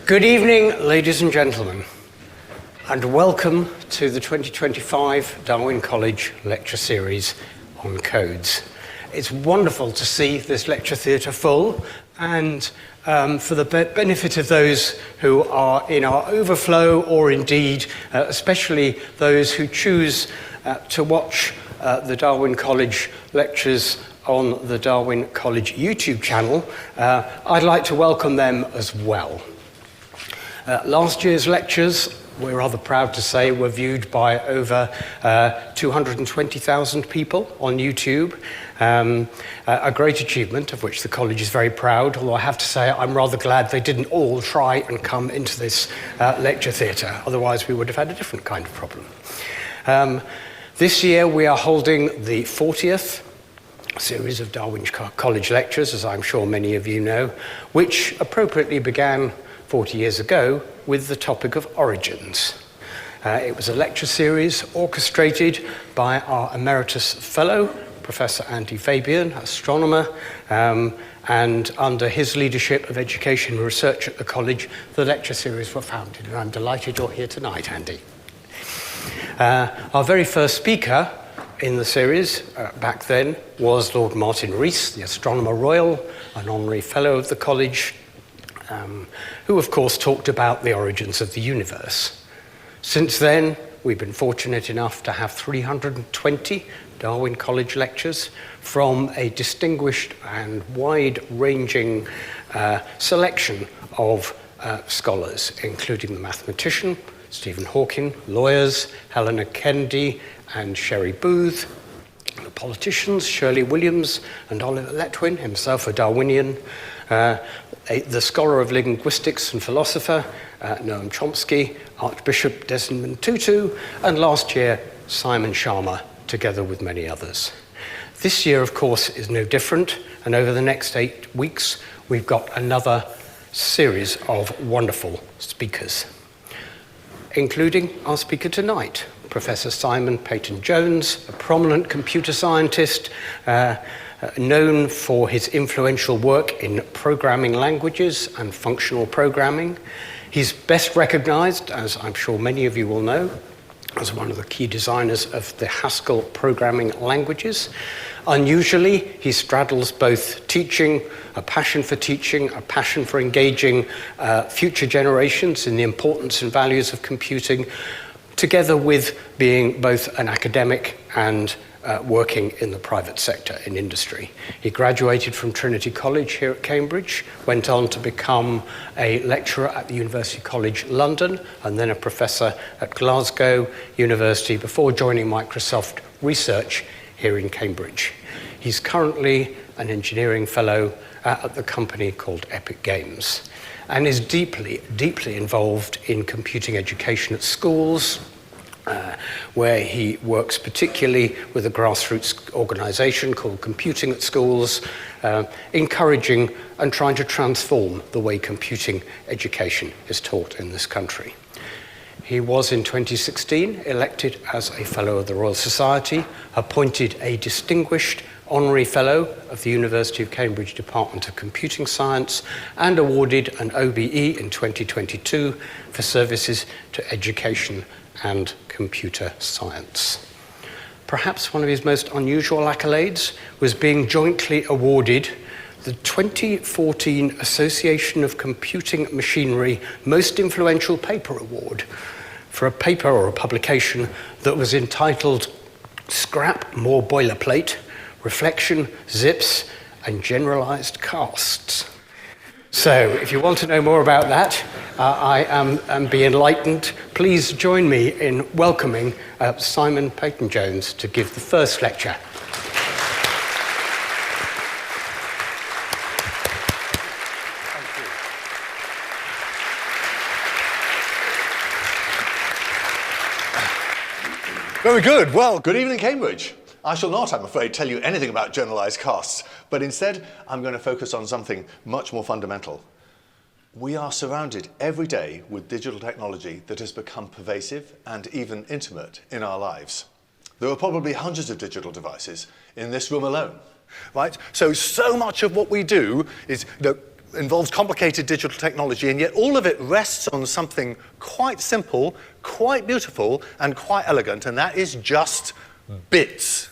Good evening, ladies and gentlemen, and welcome to the 2025 Darwin College Lecture Series on Codes. It's wonderful to see this lecture theatre full, and for the benefit of those who are in our overflow, or indeed especially those who choose to watch the Darwin College lectures on the Darwin College YouTube channel, I'd like to welcome them as well. Last year's lectures, we're rather proud to say, were viewed by over 220,000 people on YouTube. A great achievement of which the college is very proud, although I have to say I'm rather glad they didn't all try and come into this lecture theatre, otherwise we would have had a different kind of problem. This year we are holding the 40th series of Darwin College lectures, as I'm sure many of you know, which appropriately began 40 years ago with the topic of origins. It was a lecture series orchestrated by our emeritus fellow, Professor Andy Fabian, astronomer, and under his leadership of education and research at the college, the lecture series were founded, and I'm delighted you're here tonight, Andy. Our very first speaker in the series back then was Lord Martin Rees, the Astronomer Royal, an honorary fellow of the college, who of course talked about the origins of the universe. Since then, we've been fortunate enough to have 320 Darwin College lectures from a distinguished and wide-ranging selection of scholars, including the mathematician Stephen Hawking, lawyers Helena Kennedy and Sherry Booth, the politicians Shirley Williams and Oliver Letwin, himself a Darwinian, the scholar of linguistics and philosopher Noam Chomsky, Archbishop Desmond Tutu, and last year Simon Sharma, together with many others. This year, of course, is no different, and over the next 8 weeks we've got another series of wonderful speakers, including our speaker tonight, Professor Simon Peyton Jones, a prominent computer scientist known for his influential work in programming languages and functional programming. He's best recognized, as I'm sure many of you will know, as one of the key designers of the Haskell programming languages. Unusually, he straddles both teaching, a passion for teaching, a passion for engaging future generations in the importance and values of computing, together with being both an academic and working in the private sector in industry. He graduated from Trinity College here at Cambridge, went on to become a lecturer at the University College London, and then a professor at Glasgow University before joining Microsoft Research here in Cambridge. He's currently an engineering fellow at the company called Epic Games, and is deeply, deeply involved in computing education at schools, where he works particularly with a grassroots organization called Computing at Schools, encouraging and trying to transform the way computing education is taught in this country. He was in 2016 elected as a Fellow of the Royal Society, appointed a distinguished honorary fellow of the University of Cambridge Department of Computing Science, and awarded an OBE in 2022 for services to education and computer science. Perhaps one of his most unusual accolades was being jointly awarded the 2014 Association of Computing Machinery Most Influential Paper Award for a paper or a publication that was entitled Scrap More Boilerplate, Reflection, Zips, and Generalized Casts. So, if you want to know more about that, and be enlightened, please join me in welcoming Simon Peyton Jones to give the first lecture. Very good. Well, good evening, Cambridge. I shall not, I'm afraid, tell you anything about generalized casts, but instead I'm going to focus on something much more fundamental. We are surrounded every day with digital technology that has become pervasive and even intimate in our lives. There are probably hundreds of digital devices in this room alone, right? So much of what we do is involves complicated digital technology, and yet all of it rests on something quite simple, quite beautiful, and quite elegant, and that is just bits.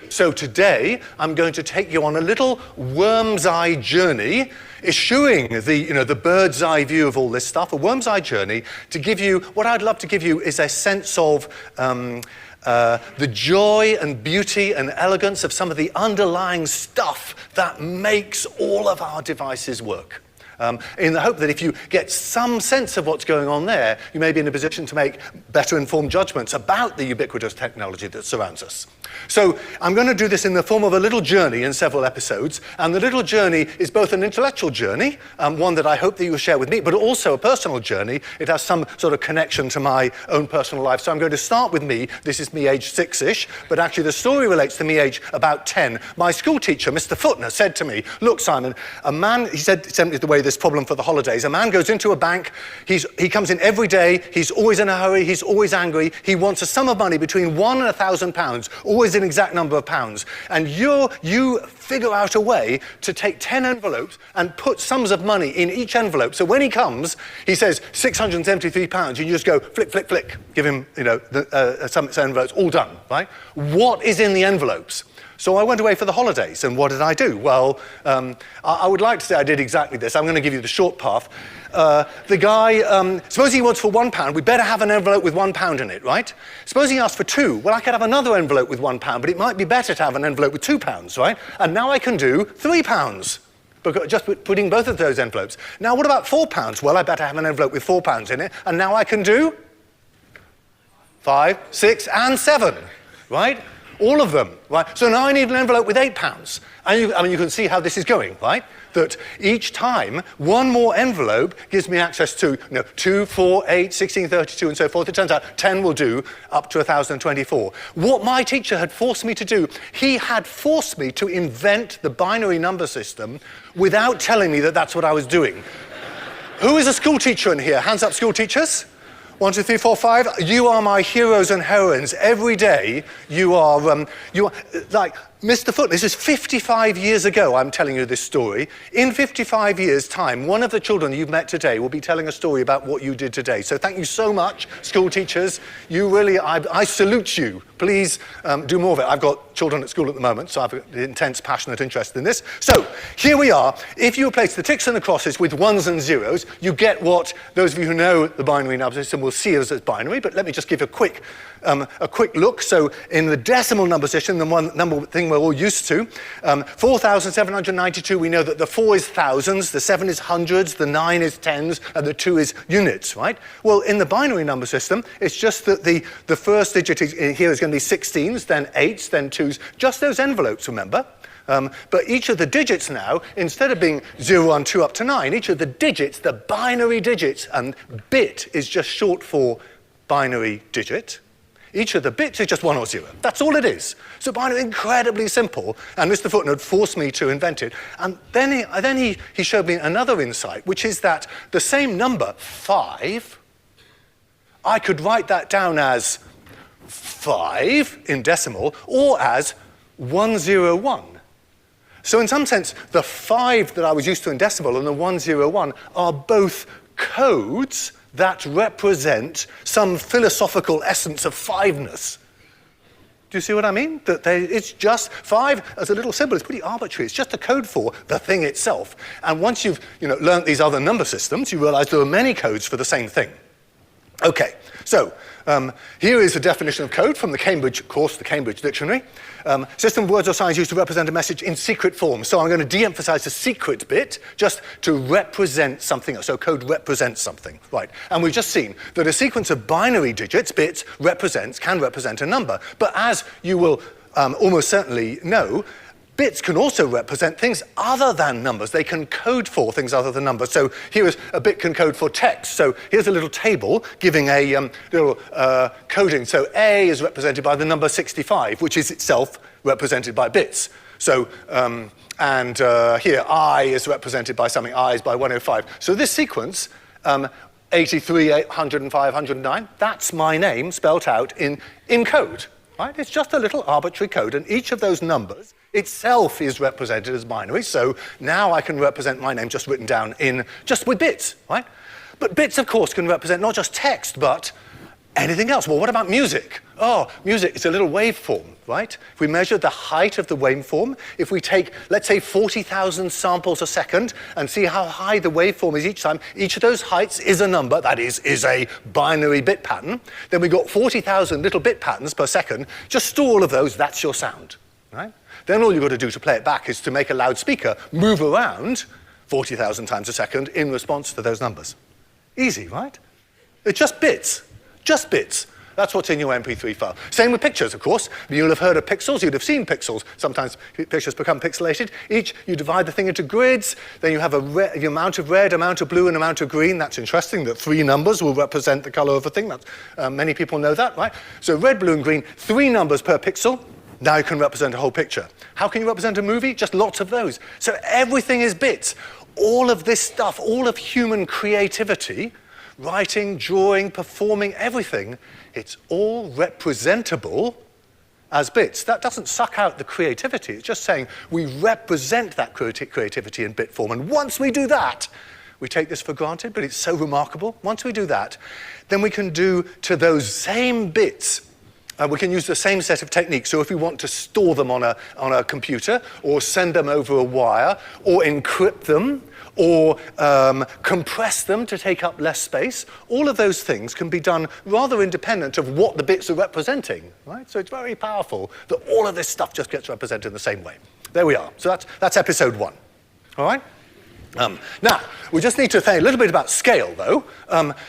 So today, I'm going to take you on a little worm's eye journey, eschewing the bird's eye view of all this stuff, a worm's eye journey to give you, what I'd love to give you is a sense of the joy and beauty and elegance of some of the underlying stuff that makes all of our devices work. In the hope that if you get some sense of what's going on there, you may be in a position to make better informed judgments about the ubiquitous technology that surrounds us. So I'm going to do this in the form of a little journey in several episodes, and the little journey is both an intellectual journey, one that I hope that you will share with me, but also a personal journey. It has some sort of connection to my own personal life. So I'm going to start with me. This is me age 6-ish, but actually the story relates to me age about 10. My school teacher, Mr. Footner, said to me, "Look, Simon, a man," he said, sent me the way this problem for the holidays, "a man goes into a bank, he comes in every day, he's always in a hurry, he's always angry, he wants a sum of money between £1 and £1,000, always an exact number of pounds, and you figure out a way to take 10 envelopes and put sums of money in each envelope. So when he comes, he says £673, and you just go flick, flick, flick, give him some envelopes, all done, right? What is in the envelopes?" So I went away for the holidays, and what did I do? Well, I would like to say I did exactly this. I'm going to give you the short path. The guy, suppose he wants for £1, we better have an envelope with £1 in it, right? Suppose he asked for 2, well, I could have another envelope with £1, but it might be better to have an envelope with £2, right? And now I can do £3, just putting both of those envelopes. Now, what about £4? Well, I better have an envelope with £4 in it, and now I can do 5, 6, and 7, right? All of them, right? So now I need an envelope with £8. And you can see how this is going, right? That each time, one more envelope gives me access to 2, 4, 8, 16, 32, and so forth. It turns out 10 will do up to 1,024. What my teacher had forced me to do, he had forced me to invent the binary number system without telling me that that's what I was doing. Who is a school teacher in here? Hands up, school teachers. 1, 2, 3, 4, 5. You are my heroes and heroines. Every day you are like Mr. Foot. This is 55 years ago I'm telling you this story. In 55 years' time, one of the children you've met today will be telling a story about what you did today. So thank you so much, school teachers. You really, I salute you. Please do more of it. I've got children at school at the moment, so I've an intense, passionate interest in this. So here we are. If you replace the ticks and the crosses with 1s and 0s, you get what those of you who know the binary number system will see as binary, but let me just give a quick look. So in the decimal number system, the one number thing we're all used to, 4,792, we know that the 4 is thousands, the 7 is hundreds, the 9 is tens, and the 2 is units, right? Well, in the binary number system, it's just that the first digit here is going to be 16s, then 8s, then 2s, just those envelopes, remember? But each of the digits now, instead of being 0, 1, 2, up to 9, each of the digits, the binary digits, and bit is just short for binary digit. Each of the bits is just 1 or 0. That's all it is. So binary, incredibly simple, and Mr. Footnote had forced me to invent it. And then he showed me another insight, which is that the same number, 5, I could write that down as 5 in decimal, or as 101. So in some sense, the 5 that I was used to in decimal and the 101 are both codes that represent some philosophical essence of fiveness. Do you see what I mean? That it's just 5 as a little symbol. It's pretty arbitrary. It's just a code for the thing itself. And once you've learned these other number systems, you realize there are many codes for the same thing. Okay, so here is a definition of code from the Cambridge course, the Cambridge Dictionary. System of words or signs used to represent a message in secret form. So I'm going to de-emphasize the secret bit just to represent something else. So code represents something, right? And we've just seen that a sequence of binary digits, bits, can represent a number. But as you will almost certainly know, bits can also represent things other than numbers. They can code for things other than numbers. So here is a bit can code for text. So here's a little table giving a little coding. So A is represented by the number 65, which is itself represented by bits. So, here I is represented by something, I is by 105. So this sequence, 83, 105, 109, that's my name spelt out in code. right? It's just a little arbitrary code, and each of those numbers itself is represented as binary. So now I can represent my name just written down just with bits, right? But bits, of course, can represent not just text, but anything else. Well, what about music? Oh, music is a little waveform, right? If we measure the height of the waveform, if we take, let's say, 40,000 samples a second and see how high the waveform is each time, each of those heights is a number, that is a binary bit pattern. Then we've got 40,000 little bit patterns per second. Just store all of those, that's your sound, right? Then all you've got to do to play it back is to make a loudspeaker move around 40,000 times a second in response to those numbers. Easy, right? It's just bits. Just bits. That's what's in your MP3 file. Same with pictures, of course. You'll have heard of pixels. You'd have seen pixels. Sometimes pictures become pixelated. You divide the thing into grids. Then you have the amount of red, amount of blue, and amount of green. That's interesting that 3 numbers will represent the color of a thing. Many people know that, right? So red, blue, and green, 3 numbers per pixel. Now you can represent a whole picture. How can you represent a movie? Just lots of those. So everything is bits. All of this stuff, all of human creativity, writing, drawing, performing, everything, it's all representable as bits. That doesn't suck out the creativity. It's just saying we represent that creativity in bit form. And once we do that, we take this for granted, but it's so remarkable. Once we do that, then we can do to those same bits, we can use the same set of techniques. So if we want to store them on a computer, or send them over a wire, or encrypt them, or compress them to take up less space, all of those things can be done rather independent of what the bits are representing, right? So it's very powerful that all of this stuff just gets represented in the same way. There we are. So that's episode 1. All right? Now, we just need to say a little bit about scale, though.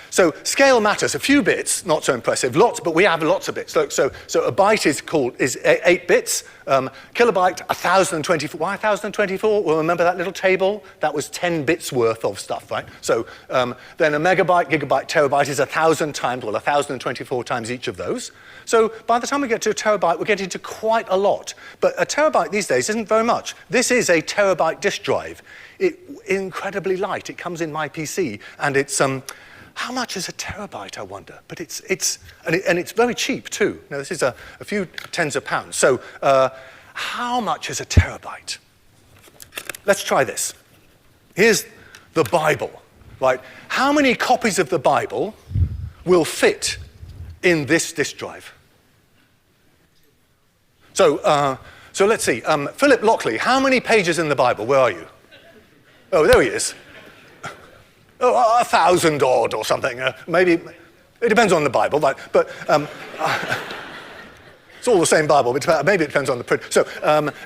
So scale matters. A few bits, not so impressive. Lots, but we have lots of bits. Look, so a byte is 8 bits. Kilobyte, 1,024. Why 1,024? Well, remember that little table? That was 10 bits worth of stuff, right? So then a megabyte, gigabyte, terabyte is 1,000 times, well, 1,024 times each of those. So by the time we get to a terabyte, we're getting to quite a lot. But a terabyte these days isn't very much. This is a terabyte disk drive. It's incredibly light. It comes in my PC, and it's how much is a terabyte, I wonder? But it's very cheap too. Now this is a few tens of pounds. So how much is a terabyte? Let's try this. Here's the Bible, right? How many copies of the Bible will fit in this disk drive? So let's see. Philip Lockley, how many pages in the Bible? Where are you? Oh, there he is. Oh, 1,000 odd or something. Maybe, it depends on the Bible, but it's all the same Bible, but maybe it depends on the print. So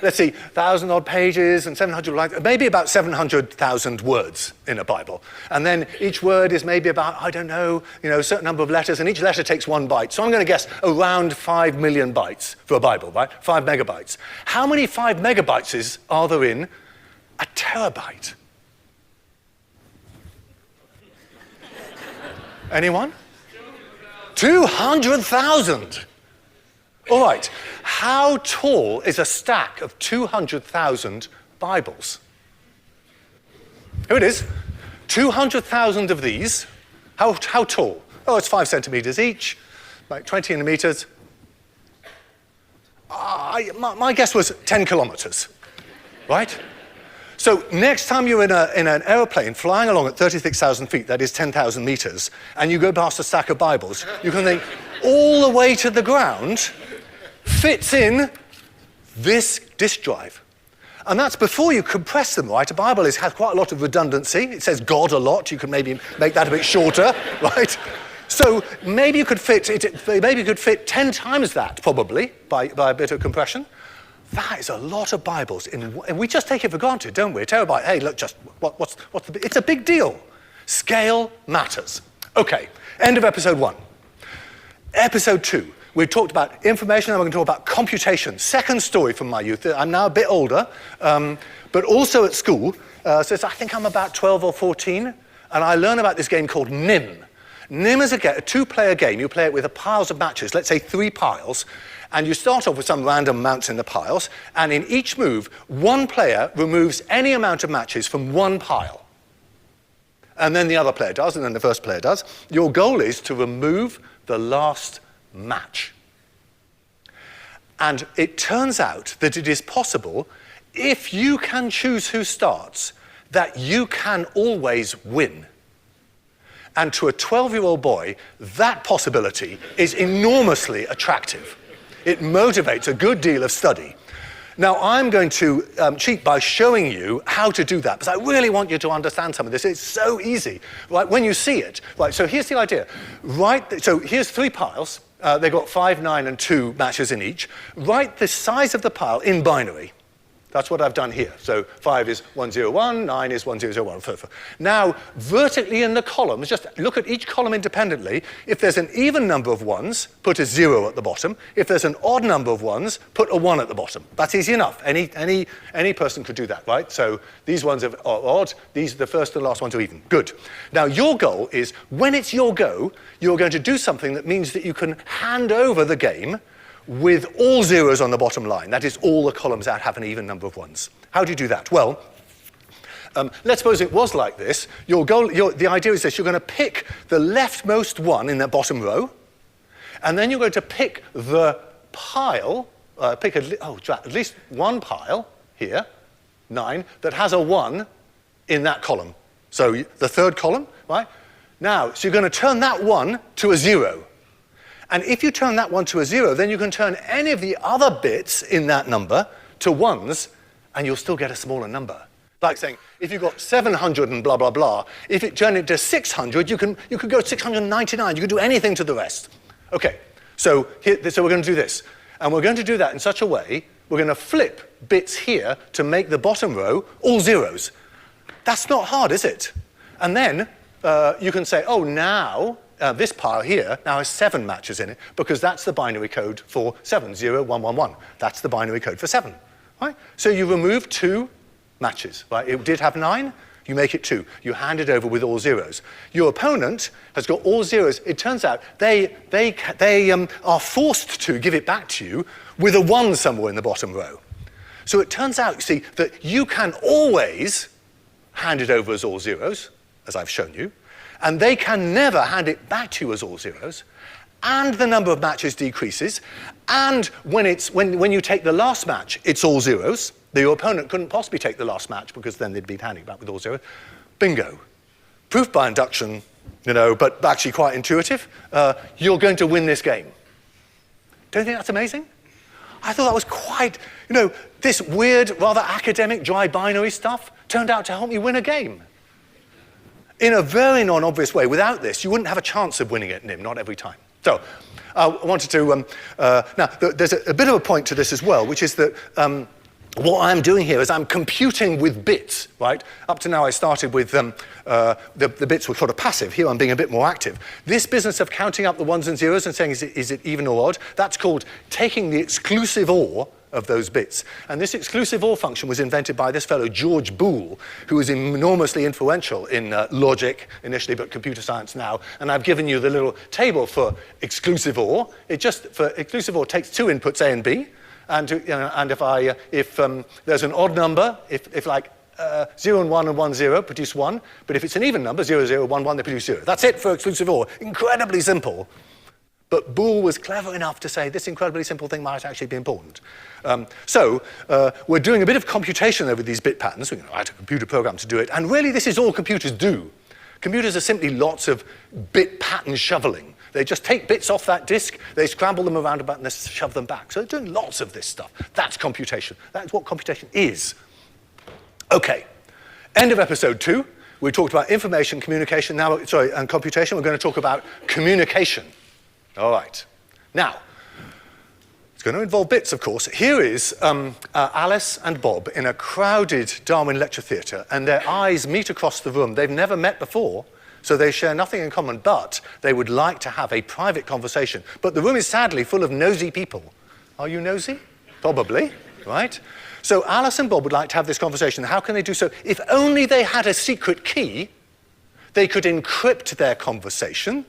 let's see, 1,000 odd pages and 700 lines, maybe about 700,000 words in a Bible. And then each word is maybe about, I don't know, a certain number of letters, and each letter takes 1 byte. So I'm going to guess around 5 million bytes for a Bible, right? 5 megabytes. How many 5 megabytes are there in a terabyte? Anyone? 200,000. All right. How tall is a stack of 200,000 Bibles? Here it is. 200,000 of these. How tall? Oh, it's 5 centimeters each, like 20 meters. My guess was 10 kilometers, right? So next time you're in an aeroplane flying along at 36,000 feet, that is 10,000 meters, and you go past a stack of Bibles, you can think all the way to the ground fits in this disk drive. And that's before you compress them, right? A Bible has quite a lot of redundancy. It says God a lot. You can maybe make that a bit shorter, right? So maybe you could fit 10 times that, probably, by a bit of compression. That is a lot of Bibles, and we just take it for granted, don't we? A terabyte, hey, look, just, it's a big deal. Scale matters. Okay, end of episode 1. Episode 2, we talked about information, and we're going to talk about computation. Second story from my youth. I'm now a bit older, but also at school. So I think I'm about 12 or 14, and I learn about this game called NIM. NIM is a 2-player game. You play it with piles of matches, let's say 3 piles, and you start off with some random amounts in the piles, and in each move, one player removes any amount of matches from one pile. And then the other player does, and then the first player does. Your goal is to remove the last match. And it turns out that it is possible, if you can choose who starts, that you can always win. And to a 12-year-old boy, that possibility is enormously attractive. It motivates a good deal of study. Now, I'm going to cheat by showing you how to do that, because I really want you to understand some of this. It's so easy, right, when you see it. Right, so here's the idea. Right, so here's 3 piles. They've got 5, 9, and 2 matches in each. Write the size of the pile in binary. That's what I've done here. So 5 is 101, 9 is 1001. Now, vertically in the columns, just look at each column independently. If there's an even number of ones, put a 0 at the bottom. If there's an odd number of ones, put a 1 at the bottom. That's easy enough. Any person could do that, right? So these ones are odd. The first and last ones are even. Good. Now, your goal is, when it's your go, you're going to do something that means that you can hand over the game with all zeros on the bottom line. That is, all the columns that have an even number of ones. How do you do that? Well, let's suppose it was like this. The idea is this. You're going to pick the leftmost one in the bottom row, and then you're going to pick the pile, at least one pile here, 9, that has a 1 in that column. So the third column, right? Now, so you're going to turn that 1 to a 0. And if you turn that 1 to a 0, then you can turn any of the other bits in that number to 1s, and you'll still get a smaller number. Like saying, if you've got 700 and blah, blah, blah, if it turned into 600, you could go 699. You could do anything to the rest. OK, so we're going to do this. And we're going to do that in such a way, we're going to flip bits here to make the bottom row all zeros. That's not hard, is it? And then you can say, oh, now, this pile here now has 7 matches in it, because that's the binary code for 7, 0, 1, 1, 1. That's the binary code for 7. Right? So you remove 2 matches. Right? It did have 9. You make it 2. You hand it over with all zeros. Your opponent has got all zeros. It turns out they are forced to give it back to you with a 1 somewhere in the bottom row. So it turns out, you see, that you can always hand it over as all zeros, as I've shown you, and they can never hand it back to you as all zeros, and the number of matches decreases, and when you take the last match, it's all zeros. Your opponent couldn't possibly take the last match, because then they'd be handing back with all zeros. Bingo. Proof by induction, but actually quite intuitive. You're going to win this game. Don't you think that's amazing? I thought that was quite, this weird, rather academic, dry binary stuff turned out to help me win a game. In a very non-obvious way. Without this, you wouldn't have a chance of winning it, Nim, not every time. So, I wanted to, now, there's a bit of a point to this as well, which is that what I'm doing here is I'm computing with bits, right? Up to now, I started with the bits were sort of passive. Here, I'm being a bit more active. This business of counting up the 1s and 0s and saying, is it even or odd? That's called taking the exclusive OR of those bits. And this exclusive OR function was invented by this fellow, George Boole, who was enormously influential in logic initially, but computer science now. And I've given you the little table for exclusive OR. For exclusive OR takes 2 inputs, A and B. And if there's an odd number, if like 0 and 1 and 1, 0 produce 1. But if it's an even number, 0, 0, 1, 1, they produce 0. That's it for exclusive OR. Incredibly simple. But Boole was clever enough to say this incredibly simple thing might actually be important. So we're doing a bit of computation over these bit patterns. We're going to write a computer program to do it. And really, this is all computers do. Computers are simply lots of bit pattern shoveling. They just take bits off that disk, they scramble them around about, and they shove them back. So they're doing lots of this stuff. That's computation. That's what computation is. OK, end of episode 2. We talked about information, communication, and computation. We're going to talk about communication. All right. Now, it's going to involve bits, of course. Here is Alice and Bob in a crowded Darwin lecture theatre, and their eyes meet across the room. They've never met before, so they share nothing in common, but they would like to have a private conversation. But the room is sadly full of nosy people. Are you nosy? Probably, right? So Alice and Bob would like to have this conversation. How can they do so? If only they had a secret key, they could encrypt their conversation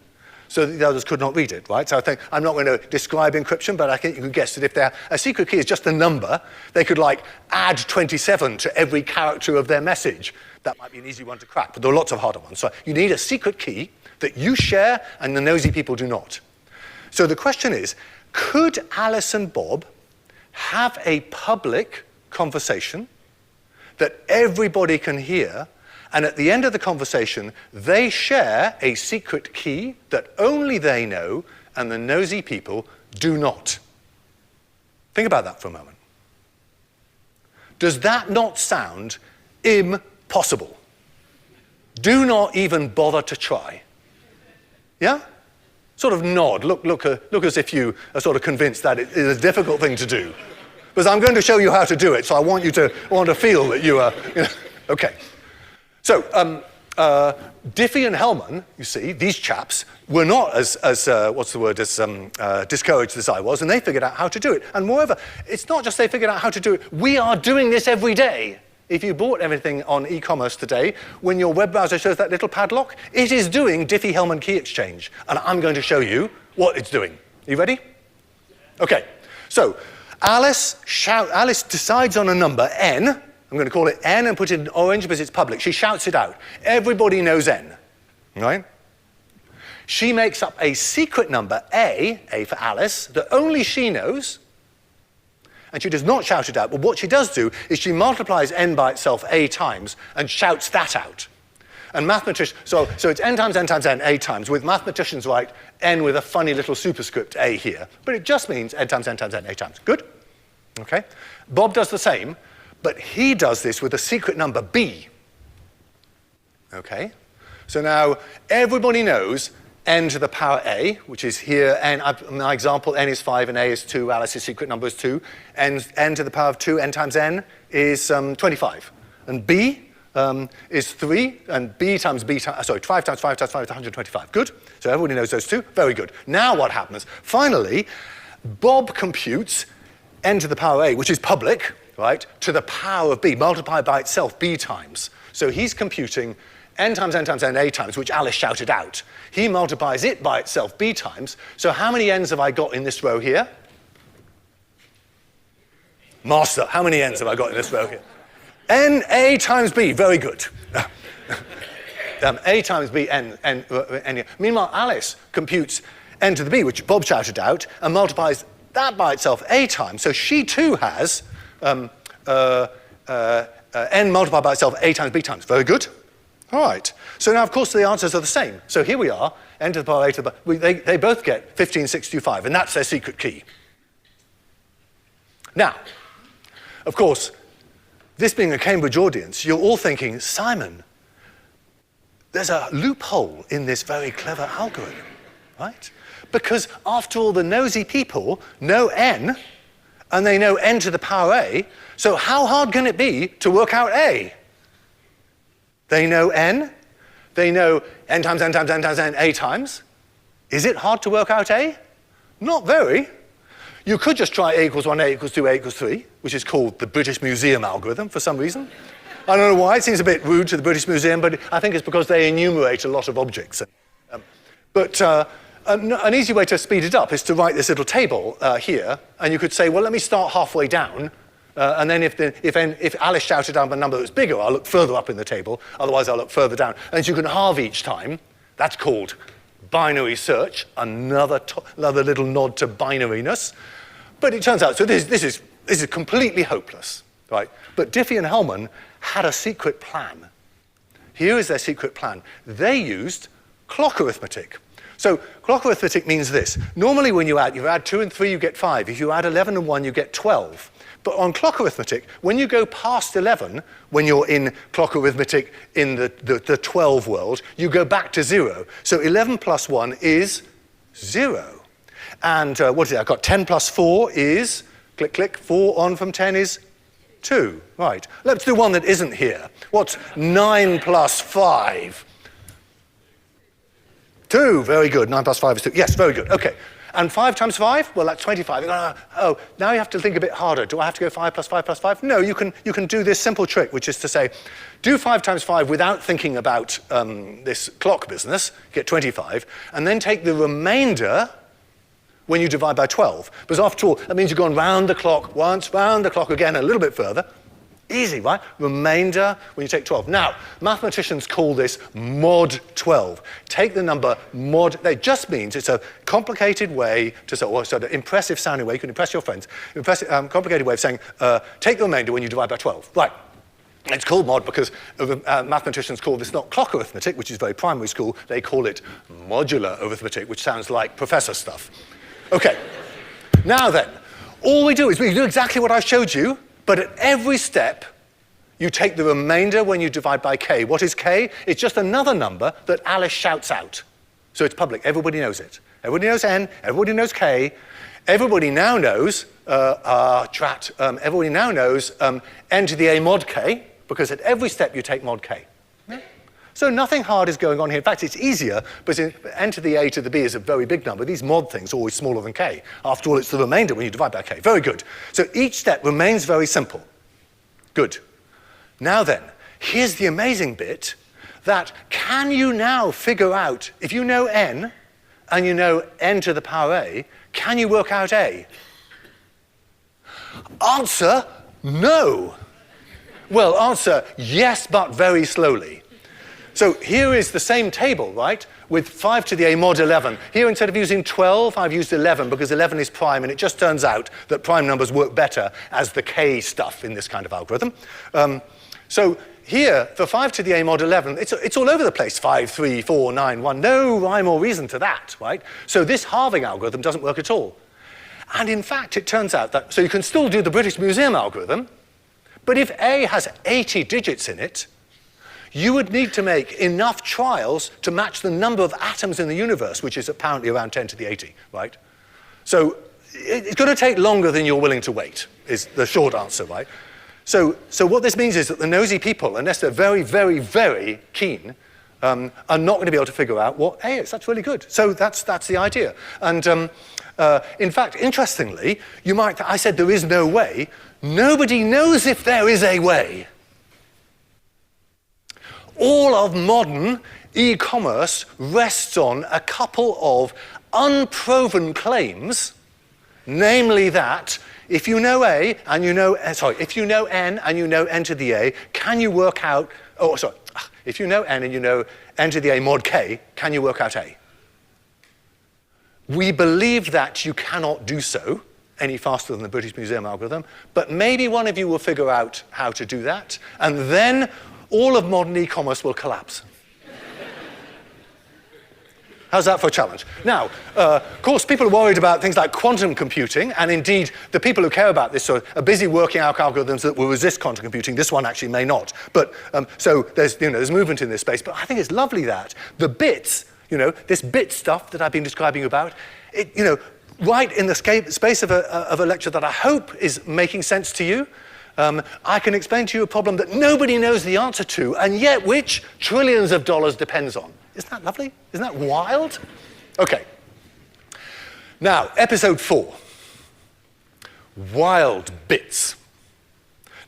so that the others could not read it, right? So I think I'm not going to describe encryption, but I think you can guess that if a secret key is just a number, they could like add 27 to every character of their message. That might be an easy one to crack, but there are lots of harder ones. So you need a secret key that you share and the nosy people do not. So the question is, could Alice and Bob have a public conversation that everybody can hear, and at the end of the conversation, they share a secret key that only they know and the nosy people do not. Think about that for a moment. Does that not sound impossible? Do not even bother to try. Yeah? Sort of nod. Look as if you are sort of convinced that it is a difficult thing to do. Because I'm going to show you how to do it, so I want to feel that you are, okay. So, Diffie and Hellman, you see, these chaps, were not as discouraged as I was, and they figured out how to do it. And moreover, it's not just they figured out how to do it, we are doing this every day. If you bought everything on e-commerce today, when your web browser shows that little padlock, it is doing Diffie-Hellman key exchange. And I'm going to show you what it's doing. Are you ready? Okay. So, Alice decides on a number, n. I'm going to call it n and put it in orange because it's public. She shouts it out. Everybody knows n. Right? She makes up a secret number, A for Alice, that only she knows. And she does not shout it out, but what she does do is she multiplies n by itself a times and shouts that out. And mathematicians, so it's n times n times n, a times. With mathematicians write n with a funny little superscript a here, but it just means n times n times n, a times. Good? Okay? Bob does the same, but he does this with a secret number b. Okay? So now everybody knows n to the power a, which is here, n, my example, n is 5 and a is 2, Alice's secret number is 2. N to the power of 2, n times n is 25. And b is 3, and b times b, 5 times 5 times 5 is 125. Good? So everybody knows those two. Very good. Now what happens? Finally, Bob computes n to the power a, which is public, right, to the power of b, multiplied by itself b times. So he's computing n times n times n, a times, which Alice shouted out. He multiplies it by itself b times. So how many n's have I got in this row here? Master, how many n's have I got in this row here? N, a times b, very good. A times b, n. Meanwhile, Alice computes n to the b, which Bob shouted out, and multiplies that by itself a times. So she too has n multiplied by itself a times b times. Very good. All right. So now, of course, the answers are the same. So here we are, n to the power a to the power. They both get 15,625, and that's their secret key. Now, of course, this being a Cambridge audience, you're all thinking, Simon, there's a loophole in this very clever algorithm, right? Because after all, the nosy people know n, and they know n to the power a, so how hard can it be to work out a? They know n, they know n times n times n times n, a times. Is it hard to work out a? Not very. You could just try a equals 1, a equals 2, a equals 3, which is called the British Museum algorithm for some reason. I don't know why, it seems a bit rude to the British Museum, but I think it's because they enumerate a lot of objects. An easy way to speed it up is to write this little table here, and you could say, well, let me start halfway down, and then if Alice shouted out a number that's bigger, I'll look further up in the table, otherwise I'll look further down. And so you can halve each time. That's called binary search, another little nod to binariness. But it turns out, so this is completely hopeless, right? But Diffie and Hellman had a secret plan. Here is their secret plan. They used clock arithmetic. So clock arithmetic means this. Normally when you add 2 and 3, you get 5. If you add 11 and 1, you get 12. But on clock arithmetic, when you go past 11, when you're in clock arithmetic in the 12 world, you go back to 0. So 11 plus 1 is 0. And what is it? I've got 10 plus 4 is, click, click, 4 on from 10 is 2. Right. Let's do one that isn't here. What's 9 plus 5? 2. Very good. 9 plus 5 is 2. Yes, very good. Okay. And 5 times 5? Well, that's 25. Oh, now you have to think a bit harder. Do I have to go 5 plus 5 plus 5? No, you can do this simple trick, which is to say, do 5 times 5 without thinking about this clock business, get 25, and then take the remainder when you divide by 12. Because after all, that means you've gone round the clock once, round the clock again, a little bit further. Easy, right? Remainder when you take 12. Now, mathematicians call this mod 12. Take the number mod, that just means it's a complicated way to say, or sort of impressive sounding way, you can impress your friends, complicated way of saying, take the remainder when you divide by 12. Right. It's called mod because mathematicians call this not clock arithmetic, which is very primary school, they call it modular arithmetic, which sounds like professor stuff. Okay. Now then, all we do is we do exactly what I showed you, but at every step, you take the remainder when you divide by k. What is k? It's just another number that Alice shouts out. So it's public. Everybody knows it. Everybody knows n. Everybody knows k. Everybody now knows, everybody now knows n to the a mod k, because at every step you take mod k. Yeah. So nothing hard is going on here. In fact, it's easier, but n to the a to the b is a very big number. These mod things are always smaller than k. After all, it's the remainder when you divide by k. Very good. So each step remains very simple. Good. Now then, here's the amazing bit, that can you now figure out, if you know n, and you know n to the power a, can you work out a? Answer, no. Well, answer, yes, but very slowly. So here is the same table, right, with 5 to the a mod 11. Here, instead of using 12, I've used 11, because 11 is prime, and it just turns out that prime numbers work better as the k stuff in this kind of algorithm. So here, for 5 to the a mod 11, it's all over the place, 5, 3, 4, 9, 1. No rhyme or reason to that, right? So this halving algorithm doesn't work at all. And in fact, it turns out that, so you can still do the British Museum algorithm, but if a has 80 digits in it, you would need to make enough trials to match the number of atoms in the universe, which is apparently around 10 to the 80, right? So it's going to take longer than you're willing to wait, is the short answer, right? So what this means is that the nosy people, unless they're very, very, very keen, are not going to be able to figure out what A is. That's really good. So that's the idea. And in fact, interestingly, I said there is no way. Nobody knows if there is a way. All of modern e-commerce rests on a couple of unproven claims, namely that if you know a and you know, if you know n and you know n to the a, can you work out, if you know n and you know n to the a mod k, can you work out a? We believe that you cannot do so any faster than the British Museum algorithm, but maybe one of you will figure out how to do that, and then all of modern e-commerce will collapse. How's that for a challenge? Now, of course, people are worried about things like quantum computing, and indeed, the people who care about this are busy working out algorithms that will resist quantum computing. This one actually may not. But so there's movement in this space. But I think it's lovely that the bits, this bit stuff that I've been describing about, right in the space of a lecture that I hope is making sense to you. I can explain to you a problem that nobody knows the answer to, and yet which trillions of dollars depends on. Isn't that lovely? Isn't that wild? Okay. Now, episode 4. Wild bits.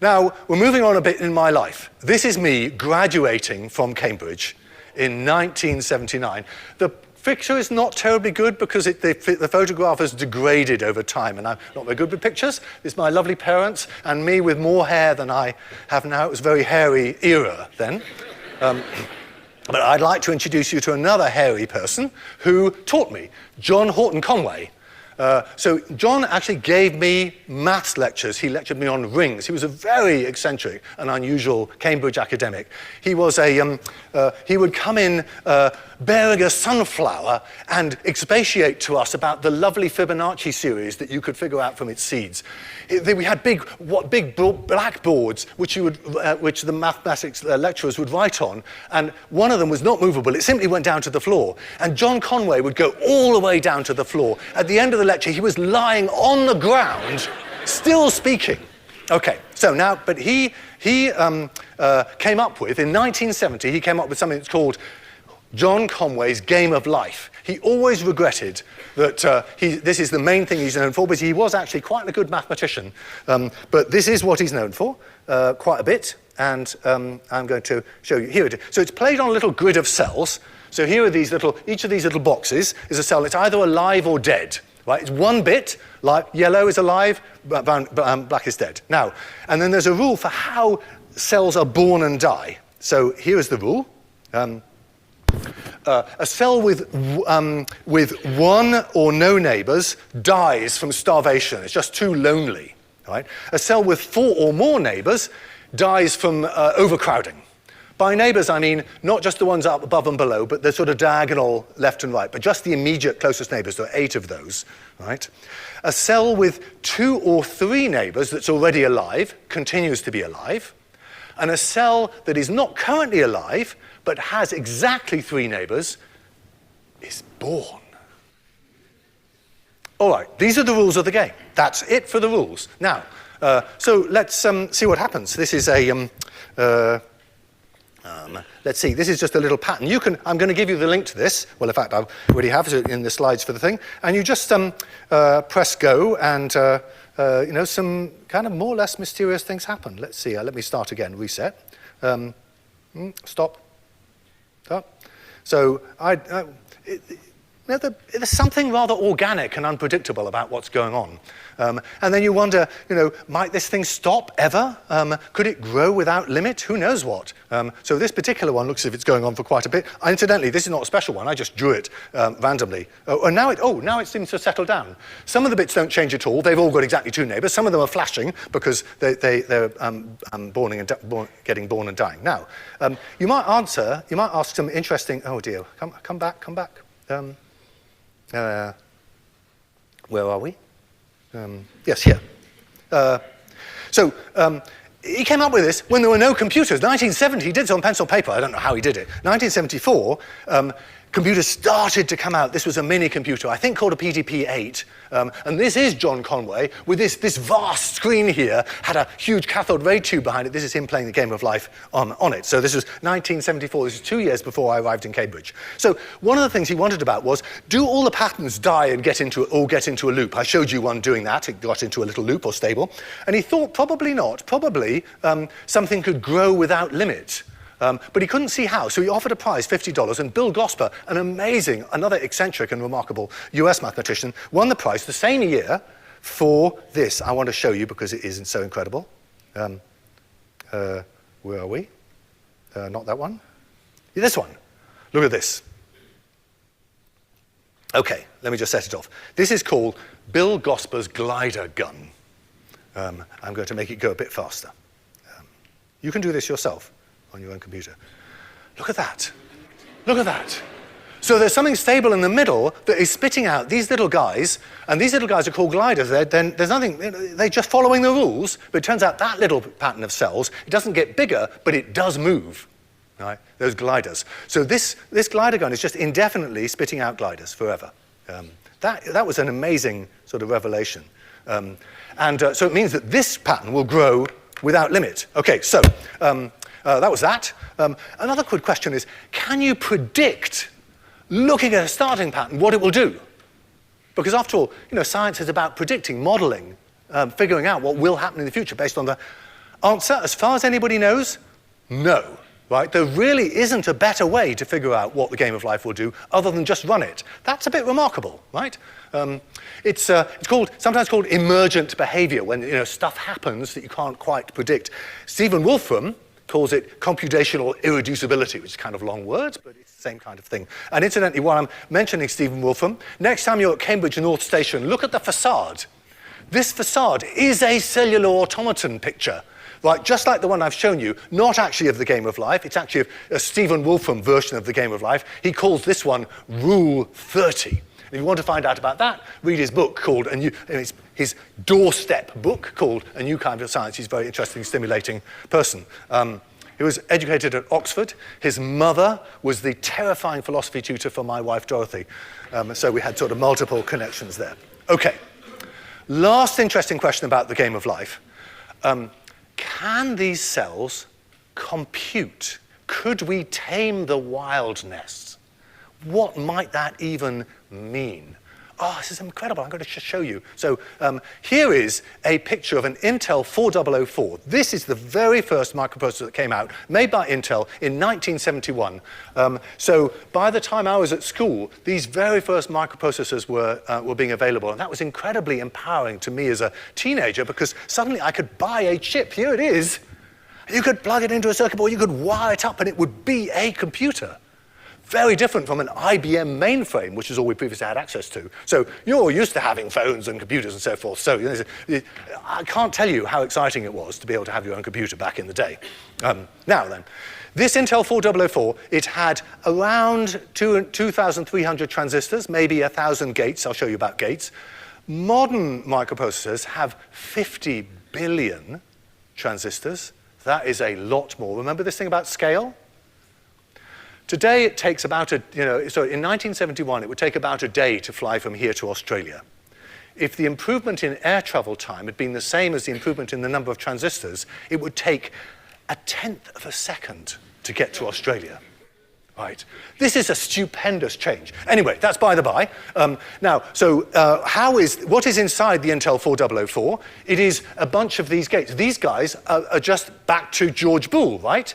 Now, we're moving on a bit in my life. This is me graduating from Cambridge in 1979. The picture is not terribly good because the photograph has degraded over time, and I'm not very good with pictures. This is my lovely parents and me with more hair than I have now. It was a very hairy era then. But I'd like to introduce you to another hairy person who taught me, John Horton Conway. So John actually gave me maths lectures. He lectured me on rings. He was a very eccentric and unusual Cambridge academic. He was he would come in bearing a sunflower and expatiate to us about the lovely Fibonacci series that you could figure out from its seeds. We had big blackboards which the mathematics lecturers would write on, and one of them was not movable. It simply went down to the floor. And John Conway would go all the way down to the floor. At the end of the lecture, he was lying on the ground, still speaking. Okay, so now, but he came up with, in 1970, he came up with something that's called John Conway's Game of Life. He always regretted that this is the main thing he's known for, but he was actually quite a good mathematician. But this is what he's known for, quite a bit, and I'm going to show you. Here it is. So it's played on a little grid of cells. So here are each of these little boxes is a cell. It's either alive or dead. Right? It's one bit, like yellow is alive, black is dead. Now, and then there's a rule for how cells are born and die. So here is the rule. A cell with one or no neighbors dies from starvation. It's just too lonely. Right? A cell with 4 or more neighbors dies from overcrowding. By neighbors, I mean not just the ones up above and below, but the sort of diagonal left and right, but just the immediate closest neighbors. There are 8 of those. Right? A cell with 2 or 3 neighbors that's already alive continues to be alive. And a cell that is not currently alive, but has exactly 3 neighbors, is born. All right, these are the rules of the game. That's it for the rules. Now, so let's see what happens. This is a, let's see, this is just a little pattern. I'm going to give you the link to this. Well, in fact, I already have it in the slides for the thing. And you just press go and, some kind of more or less mysterious things happen. Let's see, let me start again, reset. Stop. So there's something rather organic and unpredictable about what's going on. And then you wonder, might this thing stop ever? Could it grow without limit? Who knows what? So this particular one looks as if it's going on for quite a bit. Incidentally, this is not a special one. I just drew it randomly. And now it seems to settle down. Some of the bits don't change at all. They've all got exactly 2 neighbors. Some of them are flashing because they're getting born and dying. Now, you might ask some interesting, oh dear, come back. Where are we? Yes, here. So he came up with this when there were no computers. 1970, he did it on pencil paper. I don't know how he did it. 1974, computers started to come out. This was a mini computer, I think called a PDP-8. And this is John Conway with this vast screen here, had a huge cathode ray tube behind it. This is him playing the game of life on it. So this was 1974. This is 2 years before I arrived in Cambridge. So one of the things he wondered about was, do all the patterns die and get into a loop? I showed you one doing that. It got into a little loop or stable. And he thought probably not. Probably something could grow without limit. But he couldn't see how, so he offered a prize, $50, and Bill Gosper, another eccentric and remarkable US mathematician, won the prize the same year for this. I want to show you because it is so incredible. Where are we? Not that one. This one. Look at this. Okay, let me just set it off. This is called Bill Gosper's glider gun. I'm going to make it go a bit faster. You can do this yourself on your own computer. Look at that. Look at that. So there's something stable in the middle that is spitting out these little guys, and these little guys are called gliders. There's nothing, they're just following the rules, but it turns out that little pattern of cells, it doesn't get bigger, but it does move, right? Those gliders. So this glider gun is just indefinitely spitting out gliders forever. That was an amazing sort of revelation. So it means that this pattern will grow without limit. Okay, so that was that. Another good question is, can you predict, looking at a starting pattern, what it will do? Because after all, science is about predicting, modeling, figuring out what will happen in the future based on the answer. As far as anybody knows, no. Right? There really isn't a better way to figure out what the game of life will do other than just run it. That's a bit remarkable, right? It's sometimes called emergent behavior, when stuff happens that you can't quite predict. Stephen Wolfram calls it computational irreducibility, which is kind of long words, but it's the same kind of thing. And incidentally, while I'm mentioning Stephen Wolfram, next time you're at Cambridge North Station, look at the facade. This facade is a cellular automaton picture, right? Just like the one I've shown you, not actually of the game of life. It's actually a Stephen Wolfram version of the game of life. He calls this one Rule 30. If you want to find out about that, read his book called, his doorstep book called A New Kind of Science. He's a very interesting, stimulating person. He was educated at Oxford. His mother was the terrifying philosophy tutor for my wife, Dorothy. So we had sort of multiple connections there. Okay. Last interesting question about the game of life. Can these cells compute? Could we tame the wildness? What might that even mean? oh, this is incredible. I'm going to show you. So here is a picture of an Intel 4004. This is the very first microprocessor that came out, made by Intel in 1971. So by the time I was at school, these very first microprocessors were being available. And that was incredibly empowering to me as a teenager because suddenly I could buy a chip. Here it is. You could plug it into a circuit board, you could wire it up, and it would be a computer. Very different from an IBM mainframe, which is all we previously had access to. So you're used to having phones and computers and so forth. So I can't tell you how exciting it was to be able to have your own computer back in the day. Now then, this Intel 4004, it had around 2,300 transistors, maybe 1,000 gates. I'll show you about gates. Modern microprocessors have 50 billion transistors. That is a lot more. Remember this thing about scale? Today it takes about so in 1971 it would take about a day to fly from here to Australia. If the improvement in air travel time had been the same as the improvement in the number of transistors, it would take 1/10 of a second to get to Australia. Right. This is a stupendous change. Anyway, that's by the by. Now, so what is inside the Intel 4004? It is a bunch of these gates. These guys are just back to George Boole, right?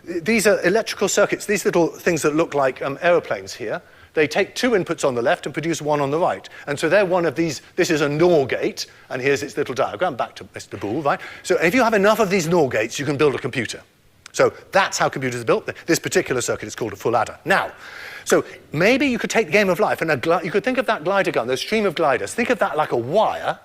These are electrical circuits, these little things that look like aeroplanes here. They take two inputs on the left and produce one on the right. And so they're one of these, this is a NOR gate, and here's its little diagram, back to Mr. Boole, right? So if you have enough of these NOR gates, you can build a computer. So that's how computers are built. This particular circuit is called a full adder. Now, so maybe you could take the game of life, and you could think of that glider gun, the stream of gliders, think of that like a wire,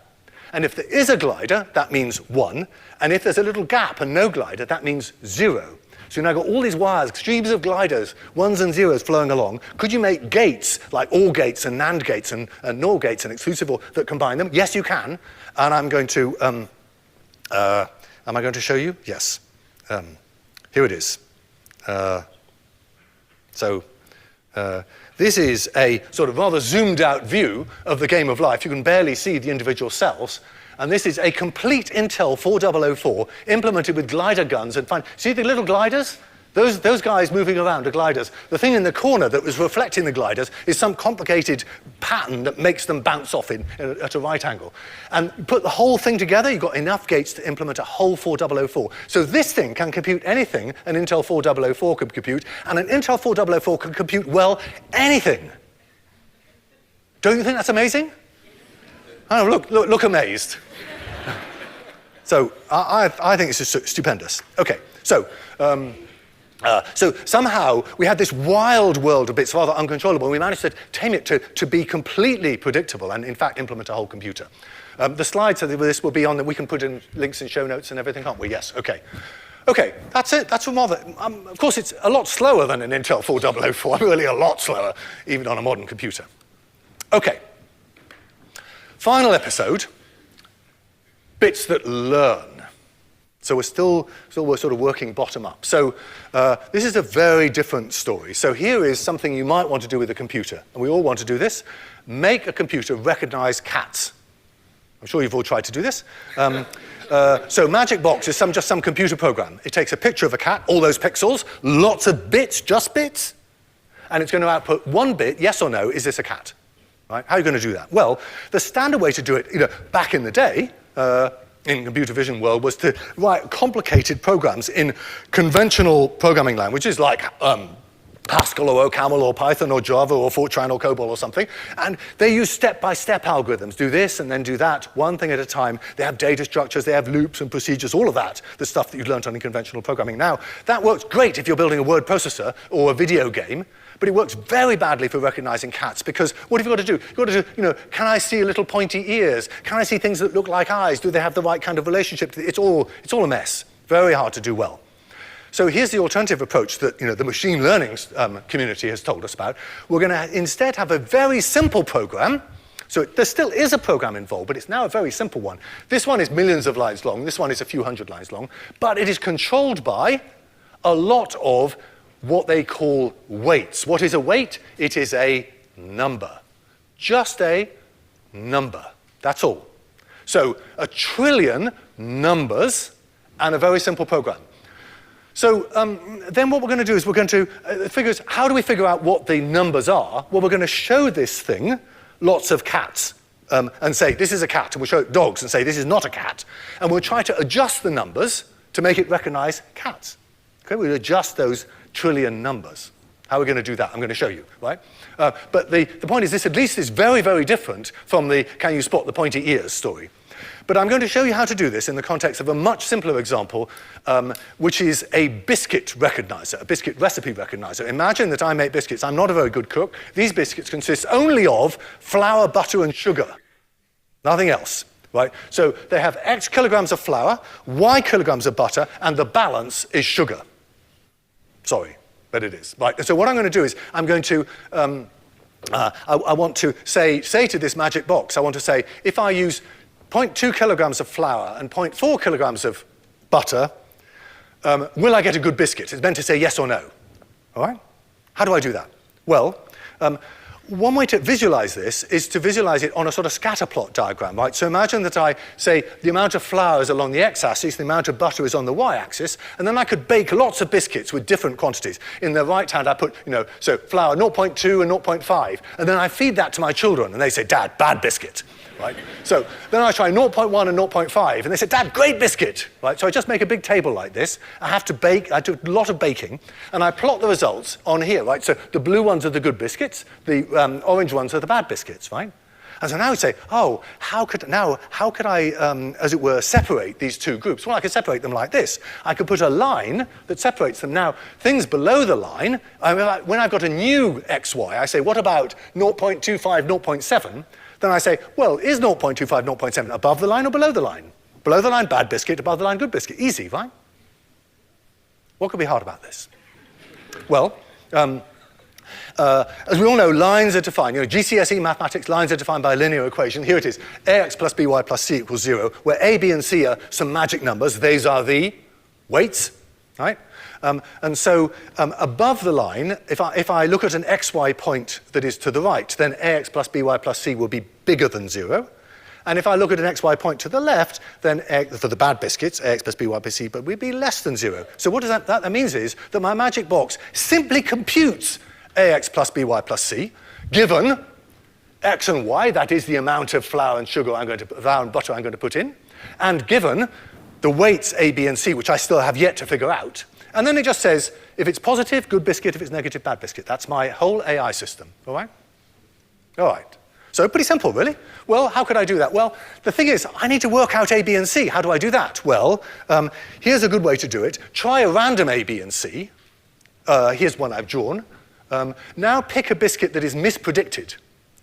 and if there is a glider, that means 1, and if there's a little gap and no glider, that means 0. So you've now got all these wires, streams of gliders, 1s and 0s flowing along. Could you make gates, like OR gates and NAND gates and NOR gates and exclusive OR that combine them? Yes, you can. And I'm going to, am I going to show you? Yes. Here it is. This is a sort of rather zoomed out view of the game of life. You can barely see the individual cells. And this is a complete Intel 4004 implemented with glider guns. And see the little gliders? Those guys moving around are gliders. The thing in the corner that was reflecting the gliders is some complicated pattern that makes them bounce off at a right angle. And put the whole thing together, you've got enough gates to implement a whole 4004. So this thing can compute anything an Intel 4004 could compute, and an Intel 4004 can compute, well, anything. Don't you think that's amazing? Oh, look amazed. So I think it's just stupendous. Okay, so somehow we had this wild world of bits, rather uncontrollable, and we managed to tame it to be completely predictable and, in fact, implement a whole computer. The slides of this will be on, we can put in links and show notes and everything, can't we? Yes, okay. Okay, that's it. That's rather, of course, it's a lot slower than an Intel 4004, really a lot slower, even on a modern computer. Okay, final episode. Bits that learn. So we're still sort of working bottom up. So this is a very different story. So here is something you might want to do with a computer, and we all want to do this. Make a computer recognize cats. I'm sure you've all tried to do this. So Magic Box is just some computer program. It takes a picture of a cat, all those pixels, lots of bits, just bits, and it's going to output one bit, yes or no, is this a cat? Right? How are you going to do that? Well, the standard way to do it, back in the day, in computer vision world, was to write complicated programs in conventional programming languages like Pascal or OCaml or Python or Java or Fortran or COBOL or something. And they use step-by-step algorithms. Do this and then do that, one thing at a time. They have data structures, they have loops and procedures, all of that, the stuff that you've learned on conventional programming. Now, that works great if you're building a word processor or a video game, but it works very badly for recognizing cats, because what have you got to do? You've got to do, can I see little pointy ears? Can I see things that look like eyes? Do they have the right kind of relationship? It's all a mess. Very hard to do well. So here's the alternative approach that the machine learning community has told us about. We're going to instead have a very simple program. So there still is a program involved, but it's now a very simple one. This one is millions of lines long. This one is a few hundred lines long. But it is controlled by a lot of what they call weights. What is a weight? It is a number. Just a number. That's all. So 1 trillion numbers and a very simple program. So then what we're going to do is we're going to figure out, how do we figure out what the numbers are? Well, we're going to show this thing lots of cats and say, this is a cat, and we'll show it dogs and say, this is not a cat, and we'll try to adjust the numbers to make it recognize cats. Okay, we'll adjust those trillion numbers. How are we going to do that? I'm going to show you, right? But the point is this at least is very, very different from the can you spot the pointy ears story. But I'm going to show you how to do this in the context of a much simpler example, which is a biscuit recognizer, a biscuit recipe recognizer. Imagine that I make biscuits. I'm not a very good cook. These biscuits consist only of flour, butter, and sugar. Nothing else, right? So they have X kilograms of flour, Y kilograms of butter, and the balance is sugar. Sorry, but it is. Right. So what I'm going to do is I'm going to, I want to say to this magic box, I want to say, if I use 0.2 kilograms of flour and 0.4 kilograms of butter, will I get a good biscuit? It's meant to say yes or no. All right? How do I do that? Well, one way to visualize this is to visualize it on a sort of scatter plot diagram, right? So imagine that I say the amount of flour is along the x-axis, the amount of butter is on the y-axis, and then I could bake lots of biscuits with different quantities. In the right hand, I put, so flour 0.2 and 0.5, and then I feed that to my children, and they say, Dad, bad biscuit. Right? So then I try 0.1 and 0.5, and they say, Dad, great biscuit. Right? So I just make a big table like this. I have to bake, I do a lot of baking, and I plot the results on here, right? So the blue ones are the good biscuits, the orange ones are the bad biscuits, right? And so now we say, oh, how could I, as it were, separate these two groups? Well, I could separate them like this. I could put a line that separates them. Now, things below the line, when I've got a new xy, I say, what about 0.25, 0.7? Then I say, well, is 0.25, 0.7 above the line or below the line? Below the line, bad biscuit. Above the line, good biscuit. Easy, right? What could be hard about this? Well, as we all know, lines are defined. GCSE mathematics, lines are defined by a linear equation. Here it is. AX plus BY plus C equals 0, where A, B, and C are some magic numbers. These are the weights, right? And so above the line, if I look at an xy point that is to the right, then ax plus by plus c will be bigger than 0. And if I look at an xy point to the left, then for the bad biscuits, ax plus by plus c but will be less than 0. So what does that means is that my magic box simply computes ax plus by plus c, given x and y, that is the amount of flour and sugar flour and butter I'm going to put in, and given the weights a, b, and c, which I still have yet to figure out. And then it just says, if it's positive, good biscuit, if it's negative, bad biscuit. That's my whole AI system, all right? All right. So pretty simple, really. Well, how could I do that? Well, the thing is, I need to work out A, B, and C. How do I do that? Well, here's a good way to do it. Try a random A, B, and C. Here's one I've drawn. Now pick a biscuit that is mispredicted,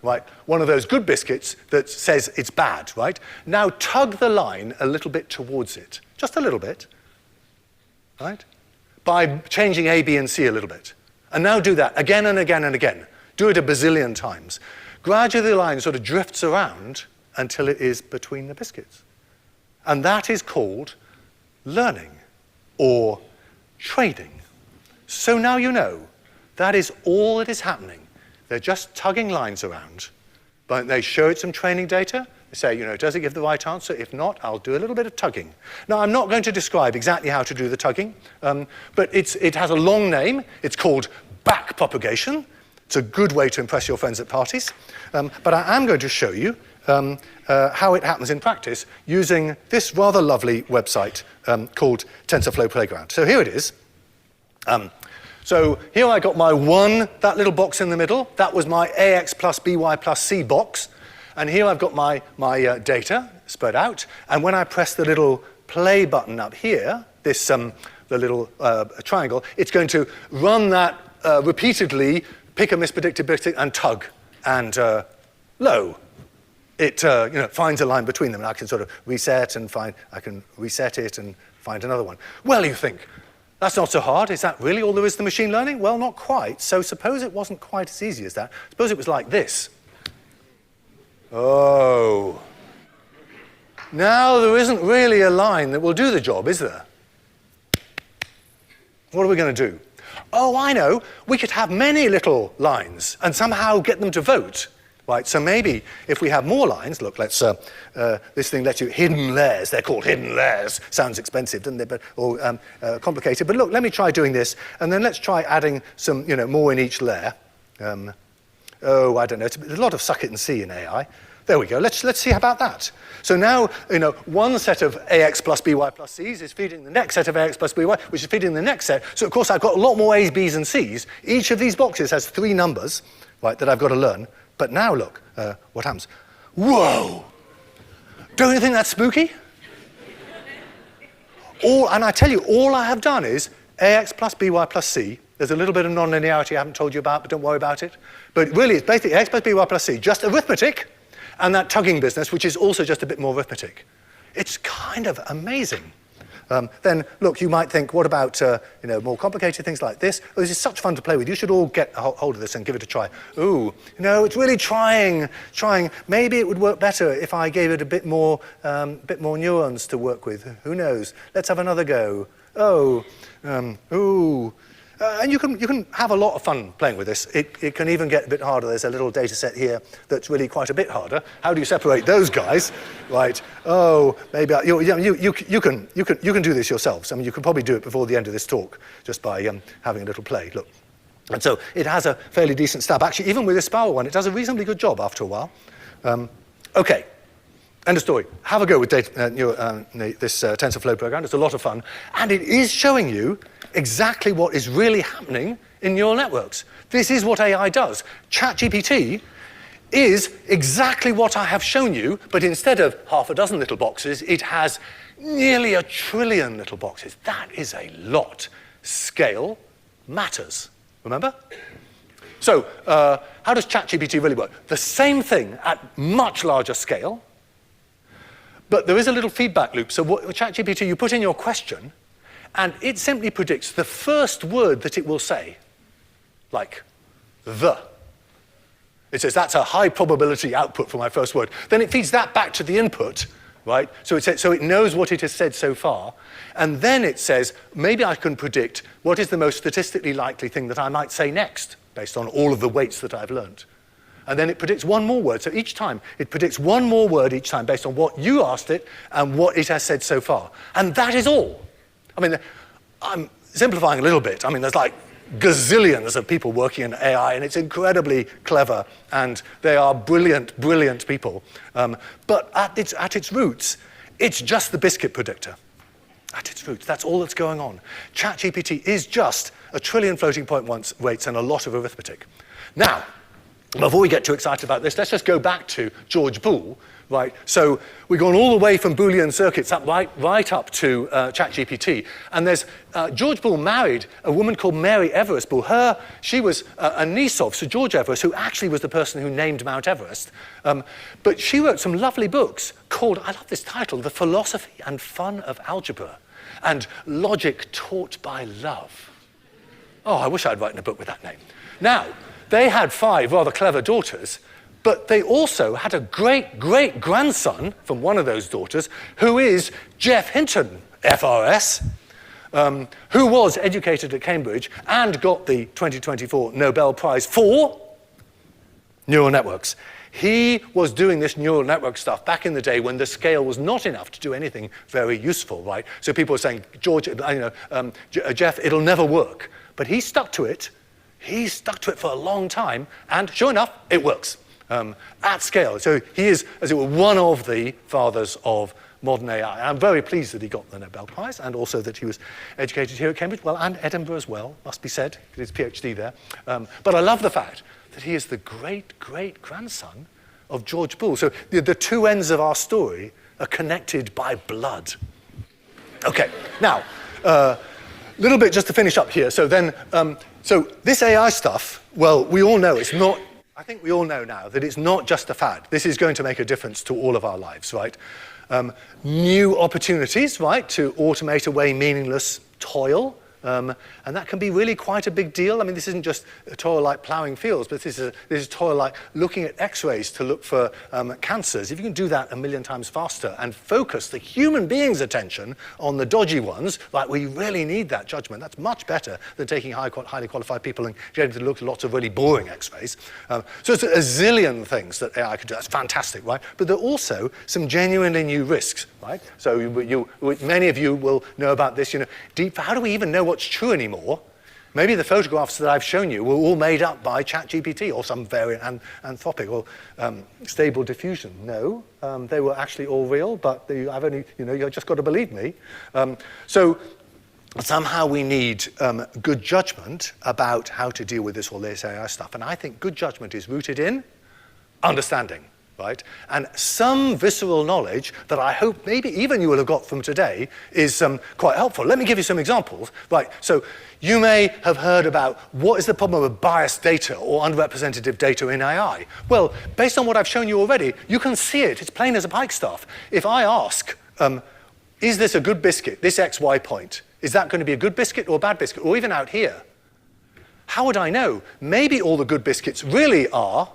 right? One of those good biscuits that says it's bad, right? Now tug the line a little bit towards it. Just a little bit, right? By changing A, B, and C a little bit. And now do that again and again and again. Do it a bazillion times. Gradually the line sort of drifts around until it is between the biscuits. And that is called learning or trading. So now you know that is all that is happening. They're just tugging lines around. But they show it some training data. They say, does it give the right answer? If not, I'll do a little bit of tugging. Now, I'm not going to describe exactly how to do the tugging, but it has a long name. It's called backpropagation. It's a good way to impress your friends at parties. But I am going to show you how it happens in practice using this rather lovely website called TensorFlow Playground. So here it is. So here I got my that little box in the middle. That was my AX plus BY plus C box. And here I've got my data spread out. And when I press the little play button up here, the little triangle, it's going to run that repeatedly, pick a mispredicted biscuit and tug. And lo, it finds a line between them. And I can sort of reset and I can reset it and find another one. Well, you think, that's not so hard. Is that really all there is to machine learning? Well, not quite. So suppose it wasn't quite as easy as that. Suppose it was like this. Oh. Now there isn't really a line that will do the job, is there? What are we going to do? Oh, I know. We could have many little lines and somehow get them to vote. Right, so maybe if we have more lines, look, let's, this thing lets you, hidden layers, they're called hidden layers. Sounds expensive, doesn't it, or complicated. But look, let me try doing this, and then let's try adding some, more in each layer. Oh, I don't know. There's a lot of suck it and see in AI. There we go. Let's see about that. So now, one set of ax plus by plus c's is feeding the next set of ax plus by, which is feeding the next set. So, of course, I've got a lot more a's, b's, and c's. Each of these boxes has 3 numbers, right, that I've got to learn. But now, look, what happens? Whoa! Don't you think that's spooky? And I tell you, all I have done is ax plus by plus c. There's a little bit of nonlinearity I haven't told you about, but don't worry about it. But really, it's basically ax plus by plus c, just arithmetic, and that tugging business, which is also just a bit more arithmetic. It's kind of amazing. Then, look, you might think, what about more complicated things like this? Oh, this is such fun to play with. You should all get a hold of this and give it a try. Ooh, it's really trying. Maybe it would work better if I gave it a bit more neurons to work with. Who knows? Let's have another go. Oh, ooh. And you can have a lot of fun playing with this. It can even get a bit harder. There's a little data set here that's really quite a bit harder. How do you separate those guys? Right. Oh, maybe you can do this yourselves. I mean, you can probably do it before the end of this talk just by having a little play. Look. And so it has a fairly decent stab. Actually, even with this Sparrow one, it does a reasonably good job after a while. Okay. End of story. Have a go with this TensorFlow program. It's a lot of fun. And it is showing you exactly what is really happening in neural networks. This is what AI does. ChatGPT is exactly what I have shown you, but instead of half a dozen little boxes, it has nearly 1 trillion little boxes. That is a lot. Scale matters. Remember? So how does ChatGPT really work? The same thing at much larger scale, but there is a little feedback loop. So with ChatGPT, you put in your question, and it simply predicts the first word that it will say, like the. It says, that's a high probability output for my first word. Then it feeds that back to the input, right? So it knows what it has said so far. And then it says, maybe I can predict what is the most statistically likely thing that I might say next, based on all of the weights that I've learned. And then it predicts one more word. So each time, it predicts one more word each time based on what you asked it and what it has said so far. And that is all. I mean, I'm simplifying a little bit. I mean, there's like gazillions of people working in AI, and it's incredibly clever, and they are brilliant, brilliant people. But at its roots, it's just the biscuit predictor. At its roots, that's all that's going on. ChatGPT is just 1 trillion floating point weights and a lot of arithmetic. Now, before we get too excited about this, let's just go back to George Boole, right? So we've gone all the way from Boolean circuits up right up to ChatGPT. And there's George Boole married a woman called Mary Everest Boole. She was a niece of Sir George Everest, who actually was the person who named Mount Everest. But she wrote some lovely books called, I love this title, The Philosophy and Fun of Algebra and Logic Taught by Love. Oh, I wish I'd written a book with that name. Now, they had 5 rather clever daughters, but they also had a great-great-grandson from one of those daughters, who is Geoff Hinton, FRS, who was educated at Cambridge and got the 2024 Nobel Prize for neural networks. He was doing this neural network stuff back in the day when the scale was not enough to do anything very useful, right? So people were saying, Geoff, it'll never work. But he stuck to it. He stuck to it for a long time, and sure enough, it works at scale. So he is, as it were, one of the fathers of modern AI. I'm very pleased that he got the Nobel Prize, and also that he was educated here at Cambridge, well, and Edinburgh as well, must be said, his PhD there. But I love the fact that he is the great-great-grandson of George Boole. So the two ends of our story are connected by blood. Okay, now, little bit just to finish up here. So then, so this AI stuff, well, we all know it's not, I think we all know now that it's not just a fad. This is going to make a difference to all of our lives, right? New opportunities, right, to automate away meaningless toil. And that can be really quite a big deal. I mean, this isn't just a toil like plowing fields, but this is toil like looking at X-rays to look for cancers. If you can do that 1 million times faster and focus the human being's attention on the dodgy ones, like we really need that judgment, that's much better than taking highly qualified people and getting to look at lots of really boring X-rays. So it's a zillion things that AI could do. That's fantastic, right? But there are also some genuinely new risks, right? So many of you will know about this. How do we even know what's true anymore? Maybe the photographs that I've shown you were all made up by ChatGPT or some variant, Anthropic or stable diffusion. No, they were actually all real, but I've only, you've just got to believe me. So somehow we need good judgment about how to deal with all this AI stuff. And I think good judgment is rooted in understanding, right? And some visceral knowledge that I hope maybe even you will have got from today is quite helpful. Let me give you some examples. Right, so you may have heard about what is the problem with biased data or unrepresentative data in AI. Well, based on what I've shown you already, you can see it. It's plain as a pikestaff. If I ask, is this a good biscuit, this XY point, is that going to be a good biscuit or a bad biscuit, or even out here? How would I know? Maybe all the good biscuits really are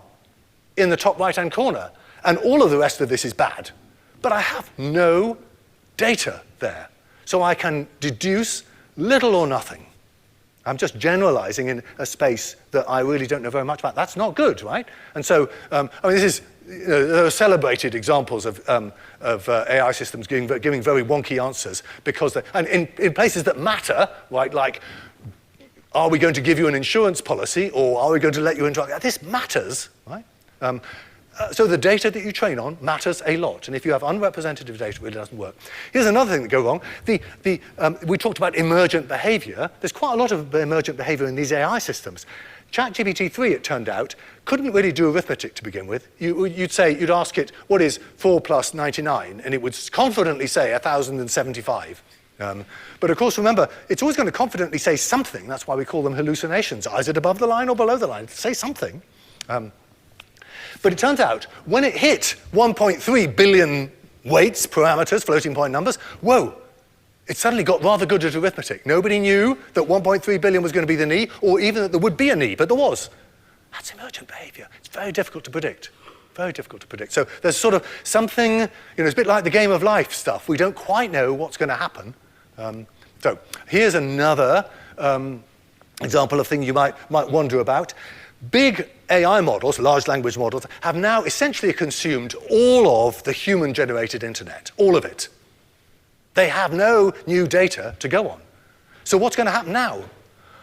in the top right-hand corner, and all of the rest of this is bad. But I have no data there. So I can deduce little or nothing. I'm just generalizing in a space that I really don't know very much about. That's not good, right? And so, this is, there are celebrated examples of AI systems giving very wonky answers because, and in places that matter, right, like, are we going to give you an insurance policy or are we going to let you interact? This matters, right? So the data that you train on matters a lot. And if you have unrepresentative data, it really doesn't work. Here's another thing that goes wrong. We talked about emergent behavior. There's quite a lot of emergent behavior in these AI systems. ChatGPT 3, it turned out, couldn't really do arithmetic to begin with. You'd ask it, what is 4 plus 99? And it would confidently say 1,075. But of course, remember, it's always going to confidently say something. That's why we call them hallucinations. Is it above the line or below the line? Say something. But it turns out, when it hit 1.3 billion weights, parameters, floating point numbers, whoa, it suddenly got rather good at arithmetic. Nobody knew that 1.3 billion was going to be the knee, or even that there would be a knee, but there was. That's emergent behavior. It's very difficult to predict. Very difficult to predict. So there's sort of something, it's a bit like the game of life stuff. We don't quite know what's going to happen. So here's another example of thing you might wonder about. Big AI models, large language models, have now essentially consumed all of the human-generated internet, all of it. They have no new data to go on. So what's going to happen now?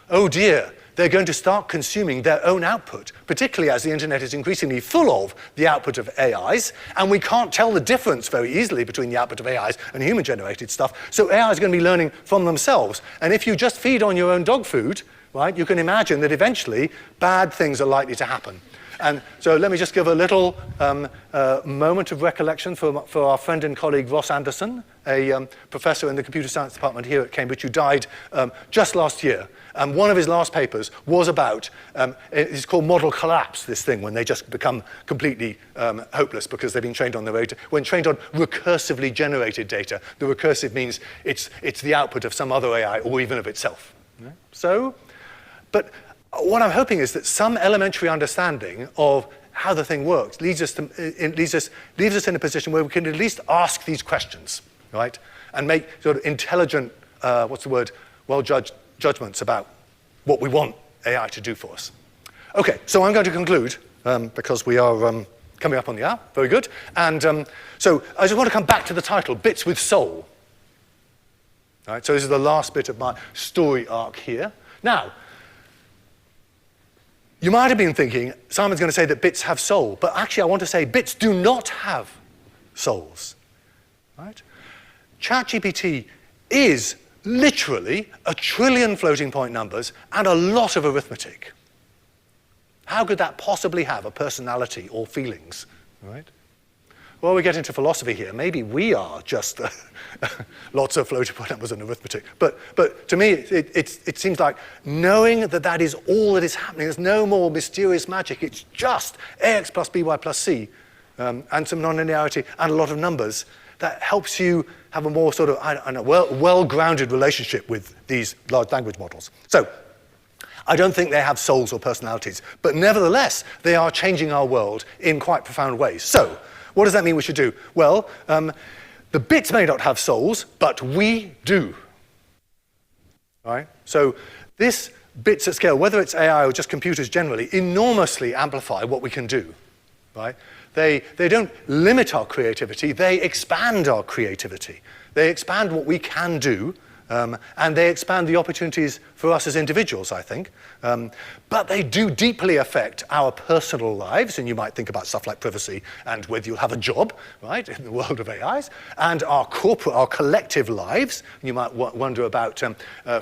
Oh dear, they're going to start consuming their own output, particularly as the internet is increasingly full of the output of AIs, and we can't tell the difference very easily between the output of AIs and human-generated stuff. So AI is going to be learning from themselves. And if you just feed on your own dog food, right, you can imagine that eventually bad things are likely to happen. And so let me just give a little moment of recollection for our friend and colleague Ross Anderson, a professor in the computer science department here at Cambridge who died just last year. And one of his last papers was about, it's called model collapse, this thing, when they just become completely hopeless because they've been trained on when trained on recursively generated data. The recursive means it's the output of some other AI or even of itself. Yeah? So, but what I'm hoping is that some elementary understanding of how the thing works leaves us in a position where we can at least ask these questions, right? And make sort of intelligent, well-judged judgments about what we want AI to do for us. Okay, so I'm going to conclude because we are coming up on the hour. Very good. And so I just want to come back to the title, Bits with Soul. All right, so this is the last bit of my story arc here. Now, you might have been thinking, Simon's going to say that bits have soul, but actually I want to say bits do not have souls. Right? ChatGPT is literally 1 trillion floating point numbers and a lot of arithmetic. How could that possibly have a personality or feelings? Right? Well, we get into philosophy here. Maybe we are just lots of floating point numbers and arithmetic. But to me, it seems like knowing that that is all that is happening, there's no more mysterious magic. It's just AX plus BY plus C and some nonlinearity and a lot of numbers that helps you have a more sort of, well-grounded relationship with these large language models. So I don't think they have souls or personalities, but nevertheless, they are changing our world in quite profound ways. So what does that mean we should do? Well, the bits may not have souls, but we do. All right? So this bits at scale, whether it's AI or just computers generally, enormously amplify what we can do. Right? They don't limit our creativity, they expand our creativity. They expand what we can do And they expand the opportunities for us as individuals, I think. But they do deeply affect our personal lives, and you might think about stuff like privacy and whether you'll have a job, right, in the world of AIs, and our collective lives. You might wonder about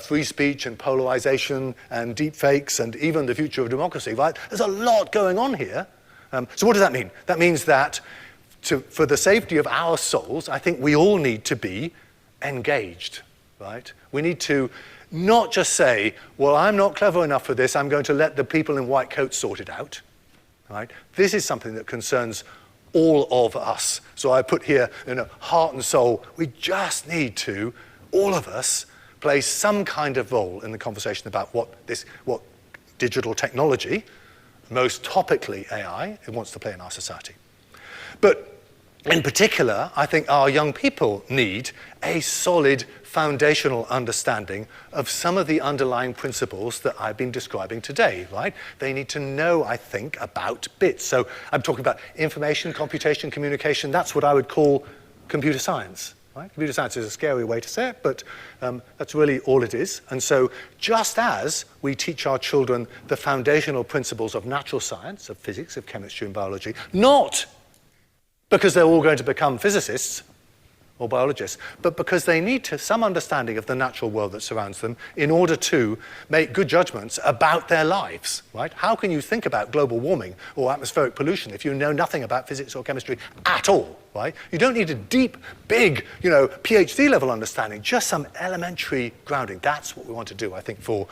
free speech and polarization and deepfakes and even the future of democracy, right? There's a lot going on here. So what does that mean? That means that for the safety of our souls, I think we all need to be engaged. Right? We need to not just say, well, I'm not clever enough for this, I'm going to let the people in white coats sort it out. Right? This is something that concerns all of us. So I put here, heart and soul. We just need to, all of us, play some kind of role in the conversation about what digital technology, most topically AI, it wants to play in our society. But in particular, I think our young people need a solid foundational understanding of some of the underlying principles that I've been describing today, right? They need to know, I think, about bits. So I'm talking about information, computation, communication. That's what I would call computer science, right? Computer science is a scary way to say it, but that's really all it is. And so just as we teach our children the foundational principles of natural science, of physics, of chemistry and biology, not because they're all going to become physicists or biologists, but because they need some understanding of the natural world that surrounds them in order to make good judgments about their lives, right? How can you think about global warming or atmospheric pollution if you know nothing about physics or chemistry at all, right? You don't need a deep, big, PhD level understanding, just some elementary grounding. That's what we want to do, I think, for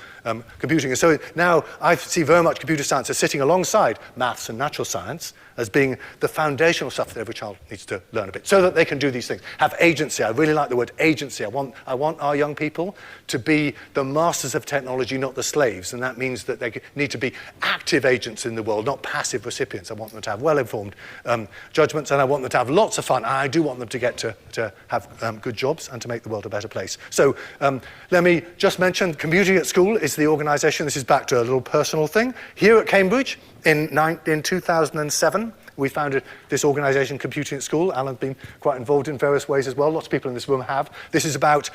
computing. And so now I see very much computer science as sitting alongside maths and natural science as being the foundational stuff that every child needs to learn a bit so that they can do these things. Have agency. I really like the word agency. I want our young people to be the masters of technology, not the slaves. And that means that they need to be active agents in the world, not passive recipients. I want them to have well-informed judgments, and I want them to have lots of fun. And I do want them to get to have good jobs and to make the world a better place. So let me just mention Computing at School is the organization. This is back to a little personal thing. Here at Cambridge in 2007, we founded this organization, Computing at School. Alan's been quite involved in various ways as well. Lots of people in this room have. This is about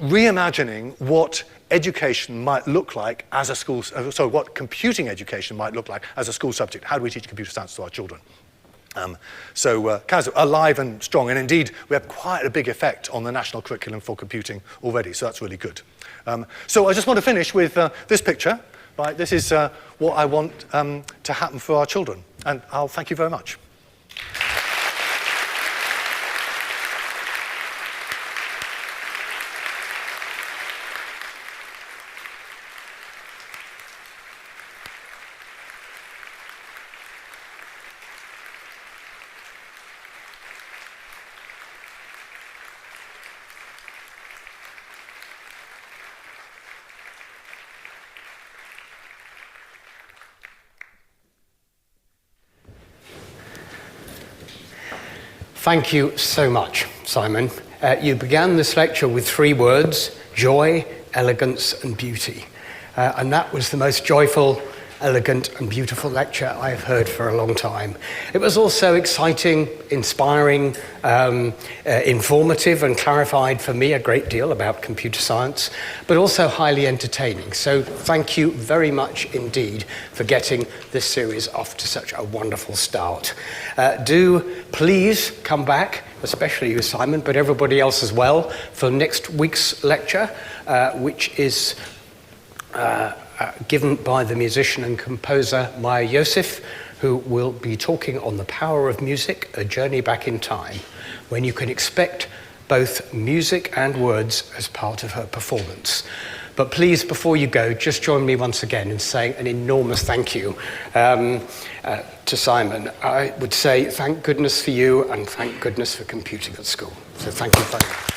reimagining what education might look like as a school, what computing education might look like as a school subject. How do we teach computer science to our children? Kind of alive and strong, and indeed we have quite a big effect on the national curriculum for computing already, so that's really good. So I just want to finish with this picture. Right, this is what I want to happen for our children, and I'll thank you very much. Thank you so much, Simon. You began this lecture with 3 words: joy, elegance, and beauty. And that was the most joyful, elegant, and beautiful lecture I have heard for a long time. It was also exciting, inspiring, informative, and clarified for me a great deal about computer science, but also highly entertaining. So thank you very much indeed for getting this series off to such a wonderful start. Do please come back, especially you, Simon, but everybody else as well, for next week's lecture, which is given by the musician and composer Maya Yosef, who will be talking on the power of music, a journey back in time, when you can expect both music and words as part of her performance. But please, before you go, just join me once again in saying an enormous thank you to Simon. I would say thank goodness for you and thank goodness for Computing at School. So thank you very much.